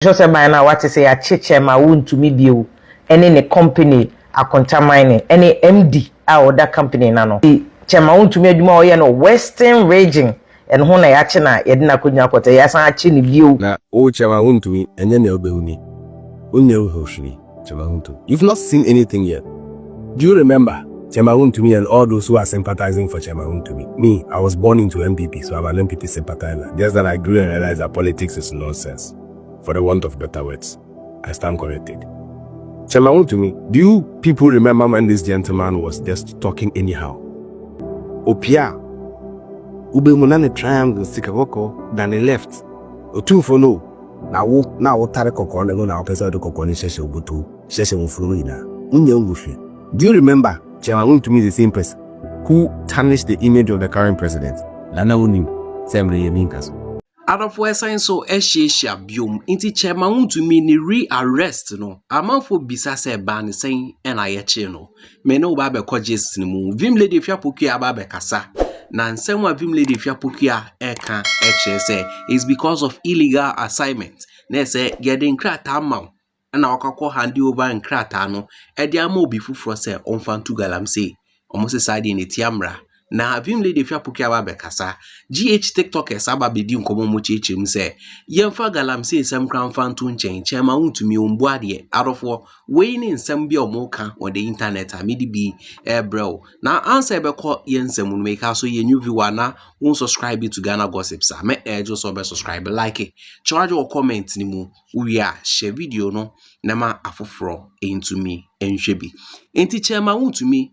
So say by now what say Achea ma Wontumi bio any ne company akonta mining any MD a that company na no Chema Wontumi adwuma o ye no Western region and ho na yache na yede na konya kwota yasan ache ne bio na o Chema Wontumi enye na obehuni onye ohoshiri Chema Wontumi. You've not seen anything yet. Do you remember Chema Wontumi and all those who are sympathizing for Chema Wontumi? Me, I was born into MPP, so I'm an MPP sympathizer. Just that I grew and realized that politics is nonsense. For the want of better words, I stand corrected. Chema Wontumi, do you people remember when this gentleman was just talking anyhow? Opia, ube munane triangle sikawoko, then he left. Otu for no. Now tare koko na na opesa do koko ni sheshe obutu, sheshe mfruina. Unye ungushi. Do you remember Chema Wontumi is the same person who tarnished the image of the current president? Lana unim, semre yeminkaso. Out of where sign so Achea biom inti Chema Wontumi ni re-arrest no amanfo bisa se ba ne sen na Ayeka no me no ba be kwajes ni mu vim lady Afia Pokua ba be kasa na nsem wa vim lady Afia Pokua eka Achea say is because of illegal assignment na say getting krata amount na wakakọ hand over nkrata no e dia ma obi fufuro se onfantu galamsey omo side ni tiamra na vim lady Afia Pokua ba be kasa GH TikTokers aba bedi nkomo mo chechim se yemfa galamsey nsem kranfantu nchen Chema Wontumi ombu ade arofo we ni nsem bia omoka on the internet amidi bi ebrew na answer be call yensem no make so ye new viewer na won subscribe to Ghana Gossips me ejo so be subscribe like it charge or comment ni mu we a share video no na ma afoforo entumi enhwe bi enti Chema Wontumi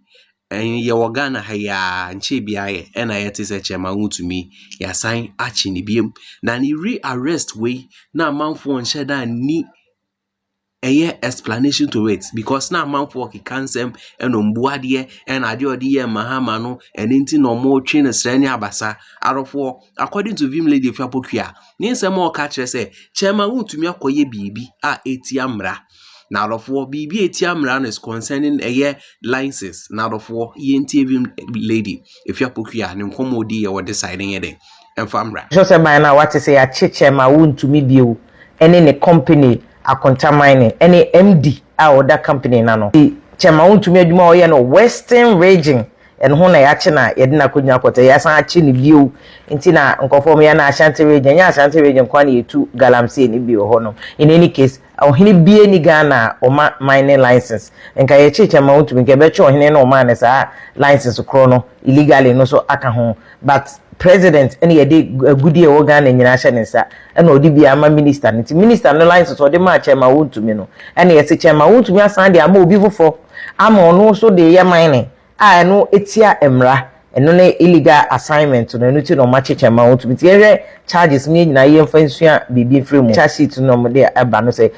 ye wogana haya nche biaye ena yete se Chema Wontumi ya sign achi ni biem na ni re-arrest we na manfo nsheda ni eye explanation to it because na manfo ki kansem eno mbuade ena ade ode ye mahama no enti no mo twe ne srani abasa arofo according to vim lady Afia Pokua ni nsem o ka kire se Chema Wontumi akoye bibi a etiamra na arofo bibi etiamra is concerning eye licenses na arofo yenti vim lady Afia Pokua ne nkomodi ye wo deciding ye de enfamra so say by now what say Achea ma Wontumi bio any ne company akonta mining any MD a that company na no Chema Wontumi adwuma o ye no Western region and ho na yache na yede na konya kwota yasan ache ne bio nti na nkofo ya na Ashanti region ya Ashanti region kwa na yetu galamsey ni bio ho no in any case ohini bie ni Ghana o mining license nka ye Chema Wontumi nke be che ohini na o ma ne sa license kro no illegally no so aka ho but president any yede agudie wo Ghana nyina hye ne sa na odi bia ama minister nti minister no license odi ma Chema Wontumi no na ye se Chema Wontumi asan de ama obi fofo ama ono so de ye mining no etia emra eno ne illegal assignment no no ti no ma Chema Wontumi ti ye charges mi nyina ye mfa nsua bibi free mu charge sheet no mo de aba no say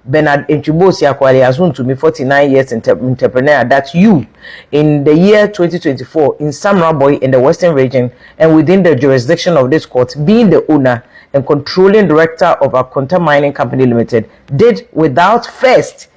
Bernard Entubosi akwali Wontumi 49 years entrepreneur that you in the year 2024 in Samra in the Western region and within the jurisdiction of this court being the owner and controlling director of a Akonta Mining Company Limited did without first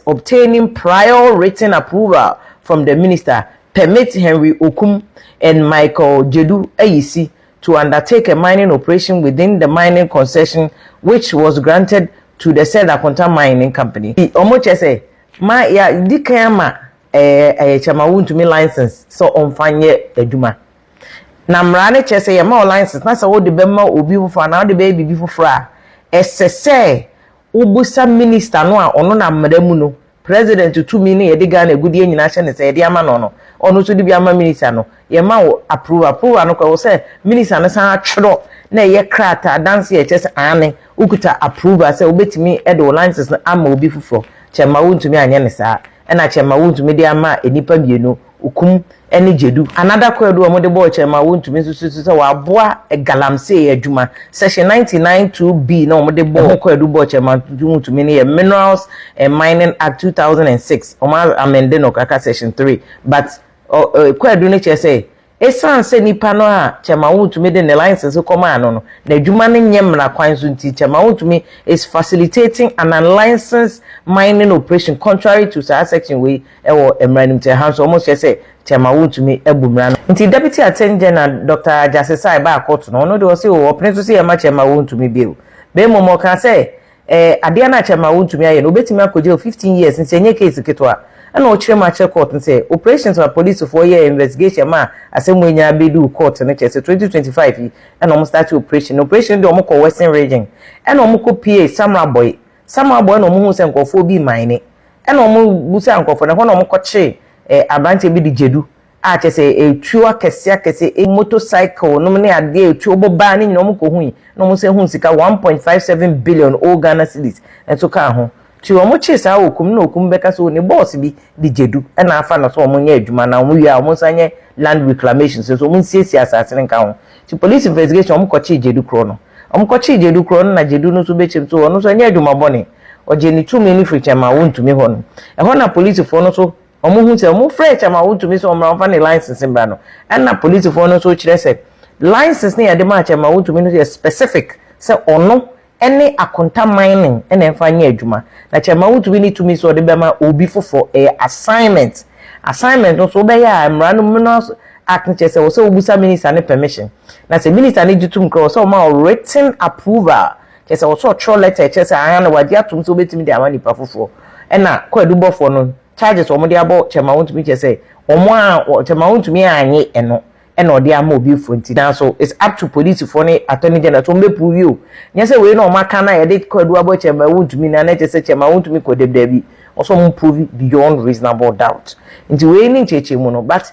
obtaining prior written approval from the minister permit Henry Okum and Michael Jedu Ayisi to undertake a mining operation within the mining concession which was granted to the said Akonta Mining Company. Omoche say ma ya dikama Chema Wontumi license so onfanye adwuma na mrane che say ma license na say wo de be ma obi fofo na wo de be bibi fofo a esese ubusa minister no a ono na madamu no president to me ne yede Ghana agudie nyina hye ne say yede ama no ono so de bi ama minister no ye ma wo approve no kwa wo say minister no san atwero na ye krata dance ye che say ane ukuta approve say obetimi e do license na ama obi fufo Chema Wontumi anye ne saa na Chema Wontumi de ama enipa bienu ukum eni jedu another kwadu o mo de bo Chema Wontumi so wa boa galamsey adwuma section 99(2)b na o mo de bo kwadu bo Chema Wontumi ne Minerals and Mining Act 2006 o ma amend no kaka section 3 but kwadu ne che say esan se nipa no a chema wontumi de ne license koma no na adwuma ne nyemra kwan so nti chema wontumi is facilitating an unlicensed mining operation contrary to section we ewo emranim te ha so almost say chema wontumi ebumra no nti deputy attorney general Dr. Jasesai ba court no no de o say o opne so say e ma chema wontumi bill be mo kan say ade na chema wontumi aye no betimi akoje 15 years nti enye case ketwa and o chere ma che court say operations of police for year investigation ma asemu nya bedu court na che 2025 and almost start operation de omko western region and omko PA samurai boy no mu hu se nkofo bi mine and omu busa nkofo na ho no omko che abante bi di jedu a che se etuo akese motorcycle no ne ade etuo boba ni nyina omko hu no mu se hu sika 1.57 billion all Ghana cedis enso ka ho ti omo chisa okum na okum beka so ne boss bi di jedu na afa na so omo nya adwuma na omo wi a omo sanye land reclamation so omo nsiesie asase nka ho ti police investigation omo kochi jedu kro no omo kochi jedu kro no na jedu no so bechim so ono so nya adwuma bone oje ni tumi ni free chama wontumi ho no e ho na police fo no so omo hu se omo free chama wontumi so omo fa ne license mba no na police fo no so kire se license ne ya de ma chama wontumi no specific se ono any akonta mining ene enfanye adwuma na chema wontumi ni tumi so de bema obi fofo assignment so be ya amra no no aknche se wo se obusa minister ne permission na se minister ne gitum kro so ma written approval che se wo so throw letter che se anya na wadi atum so betimi de amani pa fofo na kwadubo fo no charges omo de abo chema wontumi che se omo a chema wontumi anye eno and or dia mo bi fonti na so it's up to police for any attorney general to me prove you nya say we no maka na ye de kwadu abo chema wontumi na che say chema wontumi ko de bi also mo prove beyond reasonable doubt nti we ni cheche mu no but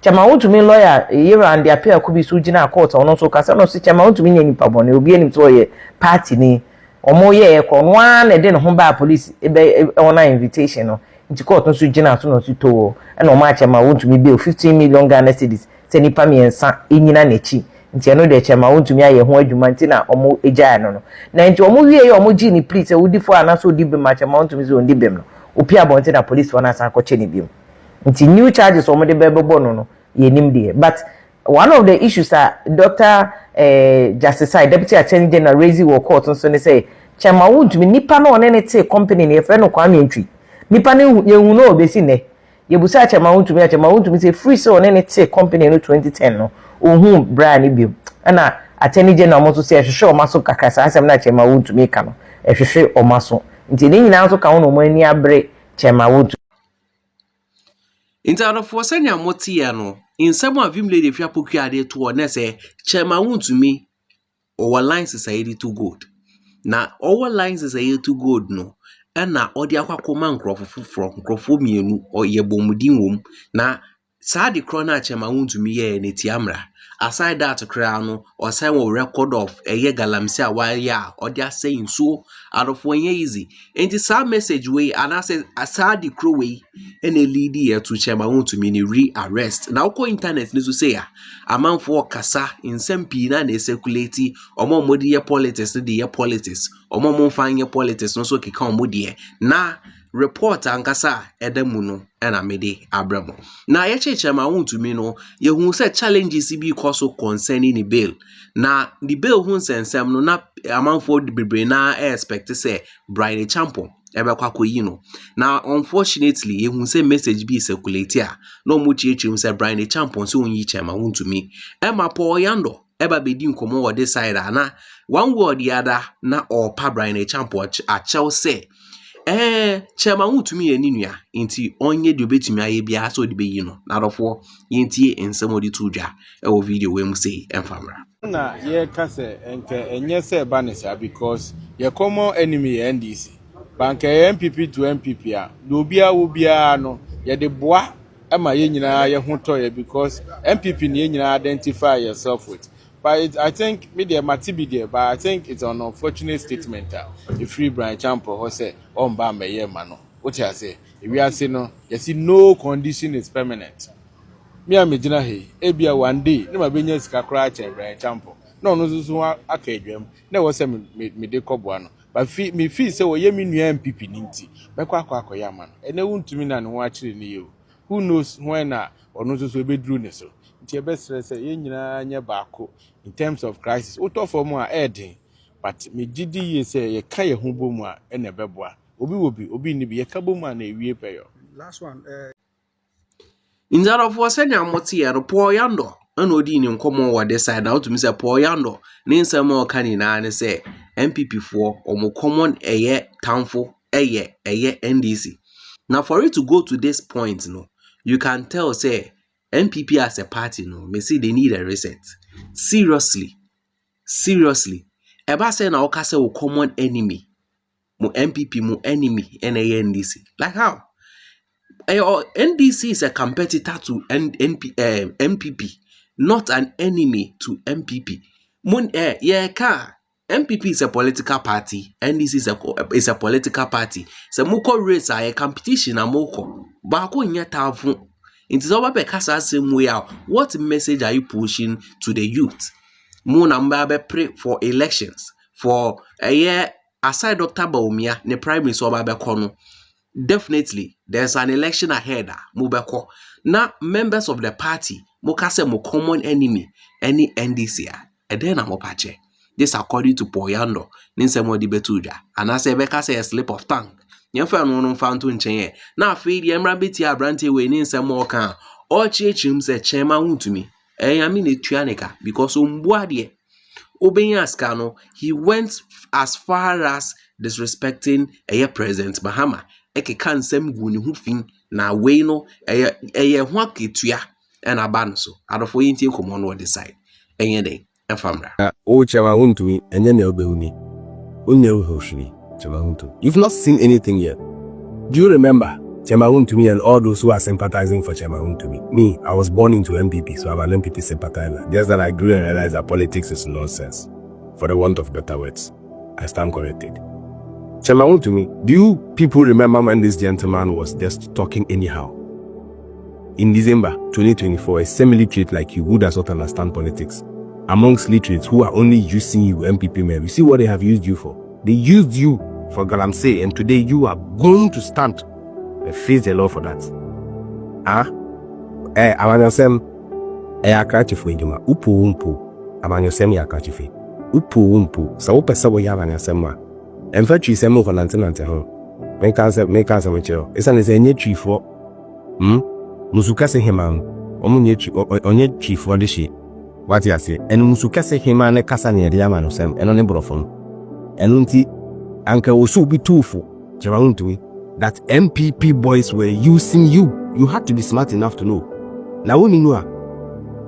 chema wontumi lawyer yera and Afia ko bi so gina court ono so kasa no so chema wontumi nya nipa bone obi ani to ye party ni omo ye ko no an e de no ho ba police e ona invitation no nti court no so gina so no so to and o ma chema wontumi bill 15 million Ghana cedis se nipa miensa enyina nechi nti eno de chema wontumi aye ho adwuma nti na omo eja no na nti omo wie ye omo gi ni please wudi fo ana so di be ma chema wontumi so ndi bem no opi abonte na police for na san ko che ni bem nti new charges omo de bebo no ye nim de but one of the issues that Dr. Justice Deputy Attorney General raise wo court so ne say chema wontumi nipa na one ne te company ne fe no kwa mentwi nipa ne ye hu no obesi ne yebusa chema wontumi say free so ne te company no 2010 no ohun Bryan bi na attorney general mo so say ehwehwe o maso kakasa asem na chema wontumi ka no ehwehwe o maso nti ne nyina so ka wo no mo ani abre chema wontumi Interafo senya motia no insemo avim lady Afia Pokua de to na say chema wontumi our lines is a to good na our lines is a to good no na odi akwakoma nkrofo mienu oyebomudin wom na saa de kro na chema wontumi ye ne tiamra aside that kra no or sign wo record of eye galamse a wa ya odi asay so adofo yen easy enti saa message we anase asade kro we ene lead ye to chema wontumi ni re-arrest na uko internet ni so say ya amanfo kasa insempi na circulate omo modi ye politics de ye politics omo mfanye politics no so keka omodi na report ankasa edemu no na mede abramo na ye chechema wontumi no ye hu se challenges bi koso concerning the bill na the bill hu sensem no na amanfo bebre na expect say Bryan champion ebekwa koyi no na unfortunately ye hu se message bi circulate a no mu chiechim se Bryan champion so onyi chema wontumi ema po Yando eba bedi nkomo wo this side na one word the other na or pa Bryan champion Achea say chema wontumi ye ninua nti onye de obetumi aye bia so de beyi no na rofo yentie ensemo de tudwa e wo video we mu sei emfamra na ye kase enke enye se banisa because ye common enemy NDC banka MPP to MPP a obia wo bia no ye de boa ema ye nyina ye hotoye because MPP ne ye nyina identify yourself with. But I think media matibi there, but I think it's an unfortunate statement. If free Bryan champion who say on ba me ye mano. What I say? If we are saying no, you see no condition is permanent. Me am medina he. Ebia one day, no ma benya sika kra che Bryan champion. No so aka edwam. Na wo say me de kobo no. But me feel say wo ye me nua MPP ninti. Be kwa akoya man. Ene wuntumi na ne ho akire ne ye. Who knows when na ono so ebedru ne so. nti ebesere say ye nyina nya baako in terms of crisis uto for mu a eden but me didi ye say ye ka ye ho bomu a na beboa obi ni bi ye ka bomu a na ewie peyo. Last one. Inzarofo senya motie no Paul Yando ana odi ni nkomo wo de side na otumi se Paul Yando ni nsem o ka ni na ne se MPP for omo common eye tamfo eye NDC. Now for it to go to this point no, you can tell say MPP as a party no, me see they need a reset. Seriously. Eba say na oka say o common enemy. Mo MPP mo enemy NDC. Like how? NDC is a competitor to MPP, not an enemy to MPP. MPP is a political party. NDC is a political party. So moko race a competition a moko. Bako nya tafu. It is over kasa same way out. What message are you pushing to the youth? Mo namba pray for elections for a year aside Dr. Baumia, the prime minister ba kono. Definitely, there's an election ahead. Mubeko. Now, members of the party, mokase mo common enemy, any NDC. And then I'm opache. This according to Poyando, Ninsemo di Betuja. And I say, Beka say a slip of tongue. Yemfa no found to nchen. Now, feed Yemra Bitia Brante we Ninsemo can. All chechum se chema Wontumi. I mean it tuanica because umbuadie. Obenyaskano, he went as far as disrespecting a president Bahama. Eke kan sem gu ne ho fin na we no eye ho aketua na aba no so adofo yin tie komo no decide enye dey efamra O Chema Wontumi enye ne obehuni onye uhoshiri Chema Wontumi. You've not seen anything yet. Do you remember Chema Wontumi and all those who are sympathizing for Chema Wontumi? Me, I was born into MPP, so I'm an MPP sympathizer. Just that I grew and realized that politics is nonsense. For the want of better words, I stand corrected. Chema Wontumi, do you people remember when this gentleman was just talking anyhow? In December 2024, a semi-literate like you who does not understand politics, amongst literates who are only using you, MPP men, you see what they have used you for? They used you for Galamsey, and today you are going to stand and face the law for that. Amanyosem, Ayaka Juma, Upu Umpu, Amanyosem Yakachifi, Upu Umpu, Saopa Sabo Yavanyasema. En fait, tu sais, moi, on entend l'intérieur. Mais quand ça me tire, et ça n'est pas chief for. Musuka se heman. On est chief for the shit. What you say? And Musuka se heman, a casani, Diamano Sam, and on a brofon. And Unti, Uncle also be too for. Chema Wontumi, that MPP boys were using you. You had to be smart enough to know. Now, only know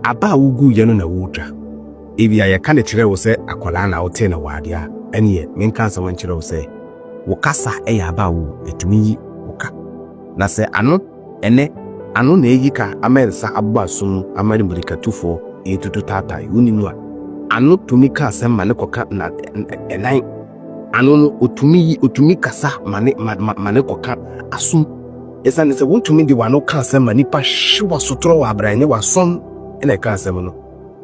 Aba Ugu Yano na water. If you can't tell us a colana or 10 a wadia. And yet, men can't someone chiro say, Wakasa aba wu etumi waka. Na se ano Ayeka amelsa abba sunu amari mbrika tufo etutu tatai uninwa. Ano tumika se mane koka na enan. Ano utumi kasa mane koka asum. Esa ne se Wontumi di wano ka se mane pa shiwa sotro wa Bryan wa son ene ka se no.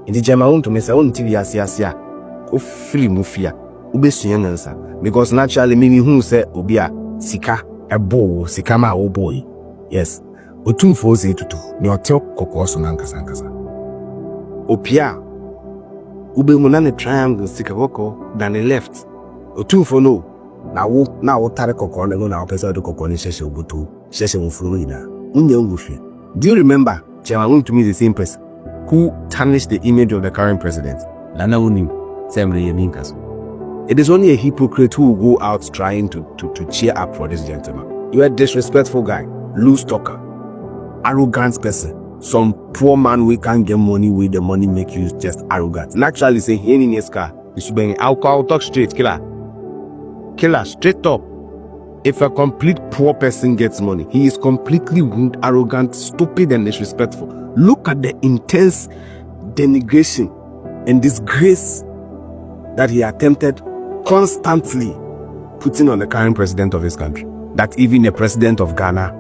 Ndi Chema Wontumi se onti asia o fili mufia. Because naturally, me who say Obia Sika a bow, Sikama o boy. Yes, o 240 no tell Kokos Nankasa. Opia Ube Munane triangle Sikawoko than the left. O 240 now Tare Kokon and now Pesa to Kokoni Session Butu, Session Florida. Do you remember Chema Wontumi the same person who tarnished the image of the current president? Lana Unim, Samri Yaminkas. It is only a hypocrite who will go out trying to cheer up for this gentleman. You are a disrespectful guy, loose talker, arrogant person. Some poor man who can't get money with the money make you just arrogant. Naturally, say he in his car. You should bring alcohol talk straight, killer straight up. If a complete poor person gets money, he is completely rude, arrogant, stupid, and disrespectful. Look at the intense denigration and disgrace that he attempted constantly putting on the current president of his country. That even the president of Ghana,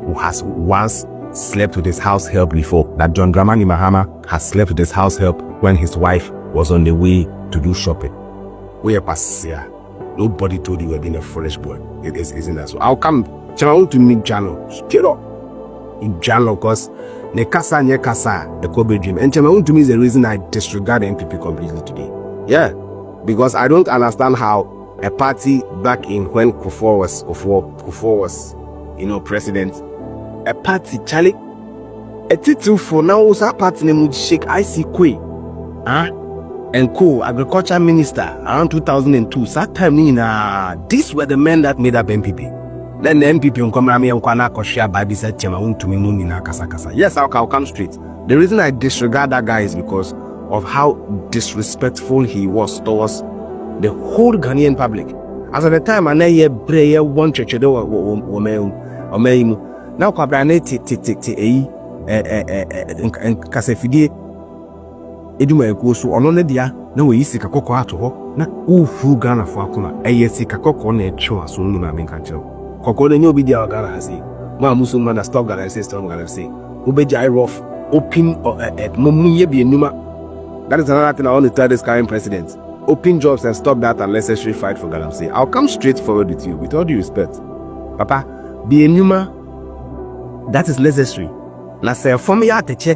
who has once slept with his house help before, that John Dramani Mahama has slept with his house help when his wife was on the way to do shopping. We are past here. Nobody told you you were being a foolish boy. It isn't that so. I'll come Chema Wontumi Jano straight up in Jano because Ne kasa nye kasa the Kobe dream. And Chairman Wontumi is the reason I disregard NPP completely today. Yeah, because I don't understand how a party back in when Kufuor was president, a party Charlie, a title for now was a party named Sheikh IC Kwe, and agriculture minister around 2002. That time, these were the men that made up NPP. Then the NPP said, yes, I'll come straight. The reason I disregard that guy is because of how disrespectful he was towards the whole Ghanaian public. As at the time, I never prayer one church now Bryan kasefidie eduma ekoso ono ne dia na we yisi kakoko ato ho na ufu Ghana fo akoma eyesi kakoko na echo aso nu na menka chero kokko ne obi dia Ghana hasi ma musu ma na stop Ghana say stop Ghana say ubeja rough open momunye bi enuma. That is another thing I want to tell this current president. Open jobs and stop that unnecessary fight for Ghana. Say I'll come straight forward with you with all due respect. Papa, be enuma. That is necessary. Na se form ya teche.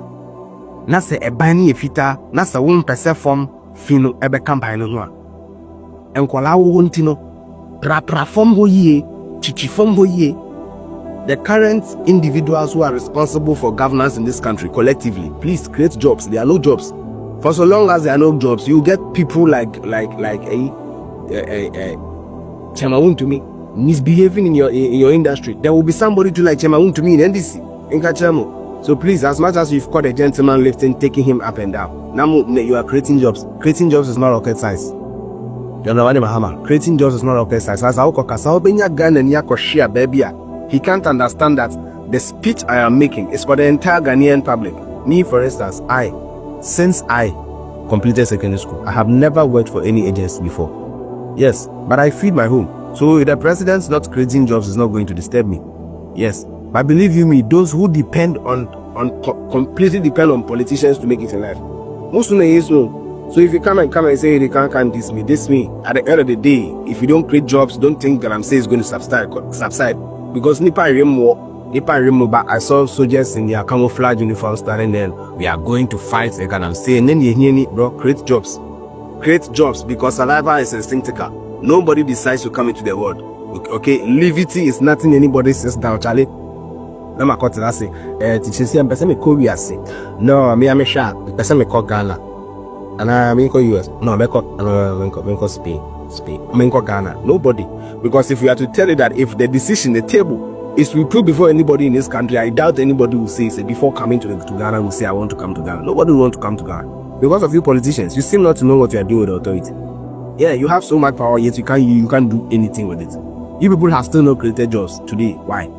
Na se ebani efita. Na se won pese form fino ebe campaign no a. Enkwala wo ntino. Pra form ho yie, chichi form ho yie. The current individuals who are responsible for governance in this country collectively, please create jobs. There are no jobs. For so long as there are no jobs, you get people like Chairman Wontumi misbehaving in your industry. There will be somebody to like Chairman Wontumi in NDC in Kachamo. So please, as much as you've caught a gentleman lifting, taking him up and down, now you are creating jobs. Creating jobs is not rocket science. You know what Mahama? Creating jobs is not rocket science. As I he can't understand that the speech I am making is for the entire Ghanaian public. Me, for instance, since I completed secondary school, I have never worked for any agency before. Yes, but I feed my home. So if the president's not creating jobs is not going to disturb me. Yes, but believe you me, those who depend completely depend on politicians to make it in life. Most of the so if you come and say they can't diss me. At the end of the day, if you don't create jobs, don't think that I'm saying it's going to subside. Because I saw soldiers in their camouflage uniforms standing there. We are going to fight again. I'm saying, bro, create jobs. Create jobs because saliva is instinctive. Nobody decides to come into the world. Okay, levity is nothing anybody says down, Charlie. No, my cousin, I say, teachers say, I'm Korea. Say, no, I'm sharp. Person me call Ghana, and I'm call US. No, I'm call Spain. I'm call Ghana. Nobody, because if we are to tell you that if the decision, the table is to be put before anybody in this country, I doubt anybody will say before coming to Ghana will say I want to come to Ghana. Nobody will want to come to Ghana because of you politicians. You seem not to know what you are doing with the authority. Yeah, you have so much power, yet you can't do anything with it. You people have still not created jobs today. Why?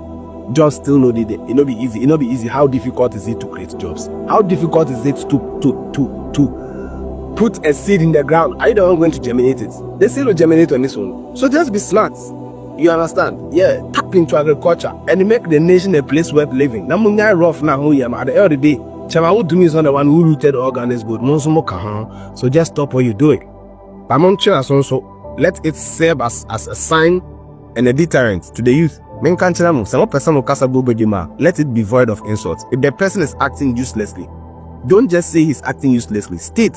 Jobs still not did it. It not be easy. It not be easy. How difficult is it to create jobs? How difficult is it to put a seed in the ground? Are you the one going to germinate it? The seed will germinate on its own. So just be smart. You understand? Yeah, tap into agriculture and make the nation a place worth living. Now, rough now, at the end of the day, Chairman Wontumi is not the one who rooted all Ghana's good. So just stop what you're doing. But also, let it serve as a sign and a deterrent to the youth. Let it be void of insults. If the person is acting uselessly, don't just say he's acting uselessly. State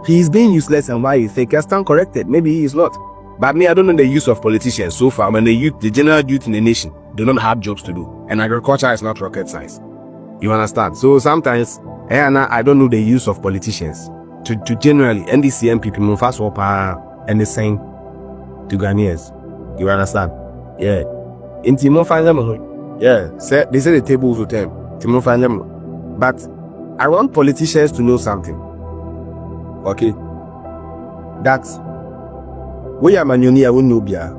he is being useless and why you think I stand corrected. Maybe he is not. But me, I don't know the use of politicians so far. When the general youth in the nation do not have jobs to do, and agriculture is not rocket science. You understand? So sometimes, I don't know the use of politicians to generally NDC MPP move fast up and the same to Ghanaians. You understand? Yeah. In Timon find them. Yeah. They say the tables with them. Timon find them. But I want politicians to know something. Okay. That's we are manyonia unubia.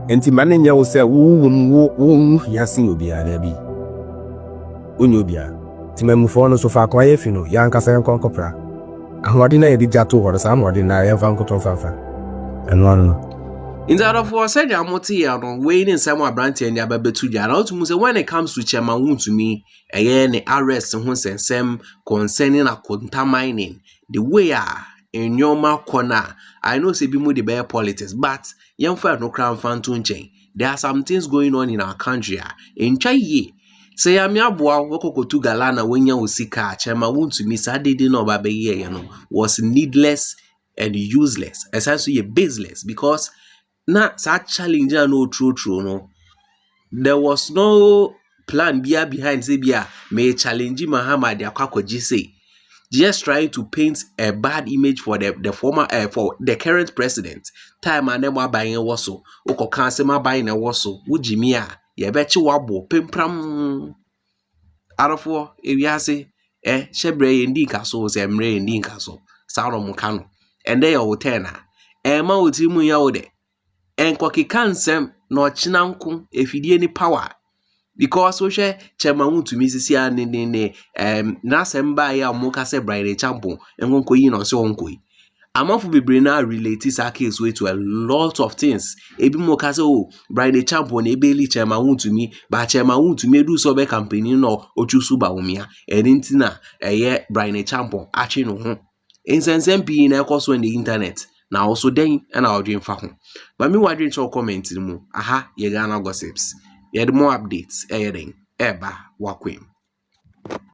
Enti manenya will say yasin ubia debi. Unubia. Timemufono so far quiet fino, yanka sayan concopra. And what did I did to or some ordinary vancoton fanfa? And one. In that of what said Yamoti on waiting somewhere branty and Yababe to Yarautu when it comes to Chairman Wontumi, again arrest and some concerning a contaminating the way in your corner. I know say bimu the bear politics, but young fair no crown fan to chain. There are some things going on in our country. In Chai, Say ya mi aboa wokokotu galana wenya osika chema Wontumi sadede no ba be ye no was needless and useless. Essentially baseless because na sa challenge no true no. There was no plan behind say bia may challenge Muhammad akwakoji say. Just trying to paint a bad image for the former for the current president. Time and them buying a wasso. Oko cancel buying a wasso. Ujimia. Ye betchi wabo pimpram. Arafo ewiase shebre yendi nkaso se mre yendi nkaso saro mukano ende ya wotena ma wotimu ya wode enkokeka nsem na ochina nko efidie ni power because wo hwe chema Wontumi sisi a ne na semba ya muka se Bryan champion enkonko yi no se onko amanfo bebre na relate sa case way to a lot of things ebi mo ka say oh Bryan champion na ebeli chema Wontumi ba chema Wontumi edu so be campaign no ochusu ba umia enti na eye Bryan champion achi no ho insensem bi na ekoso on the internet na also den na odwen fa ho ba mi wadwen cho comment mu aha ye Ghana gossips ye more updates den eba wakwem.